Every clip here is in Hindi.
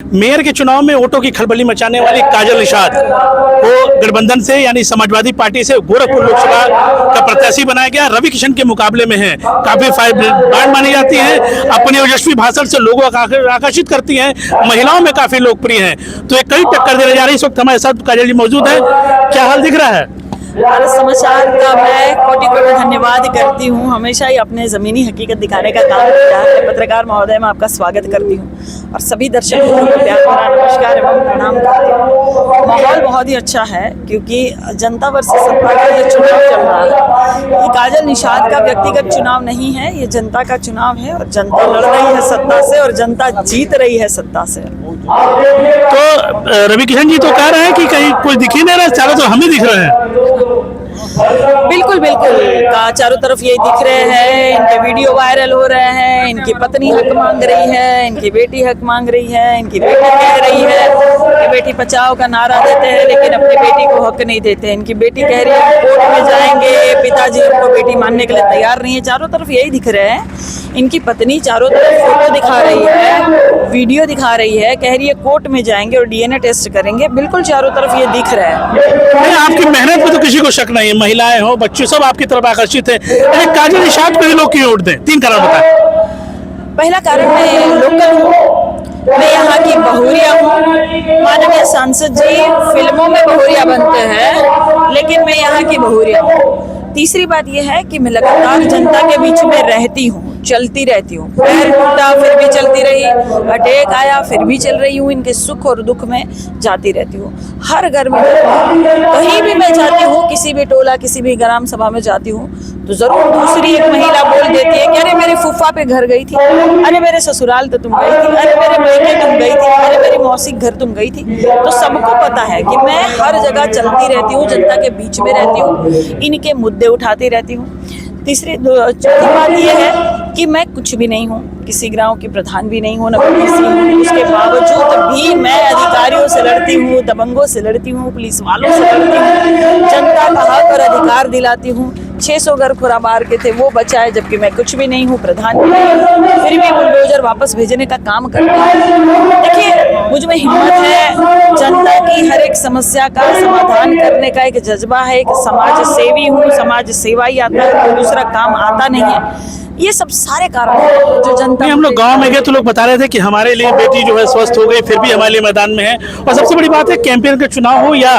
मेयर के चुनाव में वोटों की खलबली मचाने वाली काजल निषाद को गठबंधन से यानी समाजवादी पार्टी से गोरखपुर लोकसभा का प्रत्याशी बनाया गया। रवि किशन के मुकाबले में है, काफी फाइट मानी जाती है, अपने ओजस्वी भाषण से लोगों को आकर्षित करती हैं, महिलाओं में काफी लोकप्रिय हैं। तो एक कड़ी टक्कर देने जा रही है। इस वक्त हमारे साथ काजल जी मौजूद है। क्या हाल दिख रहा है? भारत समाचार का मैं कोटि कोटि धन्यवाद करती हूँ। हमेशा ही अपने ज़मीनी हकीकत दिखाने का काम किया है। पत्रकार महोदय, मैं आपका स्वागत करती हूँ और सभी दर्शकों को प्यार भरा नमस्कार एवं प्रणाम करती हूँ। माहौल बहुत ही अच्छा है क्योंकि जनता वर्सेस सत्ता का ये चुनाव चल रहा है। ये काजल निषाद का व्यक्तिगत चुनाव नहीं है, ये जनता का चुनाव है और जनता लड़ रही है सत्ता से और जनता जीत रही है सत्ता से। तो रवि किशन जी तो कह रहे हैं कि कहीं कोई दिख ही नहीं रहा, चारों तो हम ही दिख रहे हैं। बिल्कुल बिल्कुल, चारों तरफ यही दिख रहे हैं। इनके वीडियो वायरल हो रहे हैं, इनकी पत्नी हक मांग रही है, इनकी बेटी हक मांग रही है, इनकी बेटी कह रही है कि बेटी बचाओ का नारा देते हैं लेकिन अपनी बेटी को हक नहीं देते। इनकी बेटी कह रही है कोर्ट में जाएंगे, पिताजी हमको बेटी मानने के लिए तैयार नहीं है। चारों तरफ यही दिख रहे हैं। इनकी पत्नी चारों तरफ फोटो दिखा रही है, वीडियो दिखा रही है, कह रही है कोर्ट में जाएंगे और डीएनए टेस्ट करेंगे। बिल्कुल चारों तरफ ये दिख रहा है। आपकी मेहनत में तो किसी को शक नहीं है, महिलाएं हो, बच्चे सब आपकी तरफ आकर्षित है। काजल निषाद को ही लोग क्यों वोट दें? 3 कारण बताएं। पहला कारण, मैं लोकल हूँ, मैं यहाँ की बहुरिया हूँ। माननीय सांसद जी फिल्मों में बहुरिया बनते हैं लेकिन मैं यहाँ की बहुरिया हूँ। तीसरी बात यह है कि मैं लगातार जनता के बीच में रहती हूँ, चलती रहती हूँ। पैर टूटा फिर भी चलती रही, अटैक आया फिर भी चल रही हूँ। इनके सुख और दुख में जाती रहती हूँ। हर घर में कहीं भी मैं जाती हूँ, किसी भी टोला किसी भी ग्राम सभा में जाती हूँ तो जरूर दूसरी एक महिला बोल देती है कि अरे मेरे फूफा पे घर गई थी, अरे मेरे ससुराल तो तुम गई थी, अरे मेरे मायके तुम गई थी, अरे मेरी मौसी घर तुम गई थी। तो सबको पता है कि मैं हर जगह चलती रहती हूँ, जनता के बीच में रहती हूँ, इनके मुद्दे उठाती रहती हूँ। चौथी बात यह है कि मैं कुछ भी नहीं हूँ, किसी गांव की प्रधान भी नहीं हूँ, न किसी हूँ। उसके बावजूद भी मैं अधिकारियों से लड़ती हूँ, दबंगों से लड़ती हूँ, पुलिस वालों से लड़ती हूँ, जनता का हक और अधिकार दिलाती हूँ। 600 घर खुराबार के थे वो बचाए, जबकि मैं कुछ भी नहीं हूँ, प्रधान भी नहीं हूँ, फिर भी बुलडोजर वापस भेजने का काम करती हूँ। देखिए, मुझ में हिम्मत है, जनता की हर एक समस्या का समाधान करने का एक जज्बा है, एक समाज सेवी हूँ, समाज सेवा ही आता है, कोई दूसरा काम आता नहीं है। ये सब सारे कारण हैं जो जनता। हम लोग गांव में गए तो लोग बता रहे थे कि हमारे लिए बेटी जो है स्वस्थ हो गई, फिर भी हमारे लिए मैदान में है। और सबसे बड़ी बात है, कैंपेन का चुनाव हो या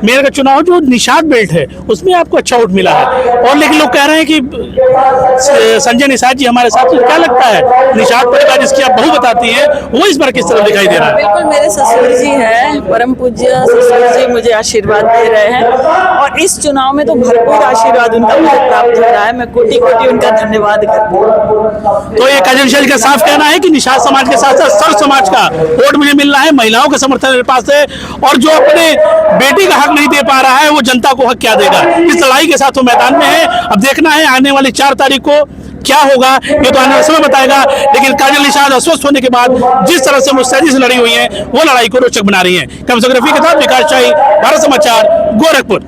मेयर का चुनाव हो, जो निषाद बेल्ट है उसमें आपको अच्छा वोट मिला है। और लेकिन लोग कह रहे हैं कि संजय निषाद जी हमारे साथ, तो क्या लगता है निषाद परिवार जिसकी आप बहू बताती हैं वो इस बार किस तरह दिखाई दे रहा है? बिल्कुल, मेरे ससुर जी हैं, परम पूज्य ससुर जी मुझे आशीर्वाद दे रहे हैं और इस चुनाव में तो भरपूर आशीर्वाद उनका मुझे प्राप्त हो रहा है। मैं कोटि कोटि उनका धन्यवाद करती हूँ। तो ये काजल निषाद का साफ कहना है कि निषाद समाज के साथ साथ सर्व समाज का वोट मुझे मिल रहा है, महिलाओं का समर्थन मेरे पास है, और जो अपने बेटी का हक नहीं दे पा रहा है वो जनता को हक क्या देगा। इस लड़ाई के साथ वो मैदान में है। अब देखना है आने वाली 4 तारीख को क्या होगा, ये तो आने वाला समय बताएगा। लेकिन काजल निषाद अस्वस्थ होने के बाद जिस तरह से मुस्तैदी से लड़ी हुई है वो लड़ाई को रोचक बना रही है। कम से कम रफी के साथ विकास शाही, भारत समाचार, गोरखपुर।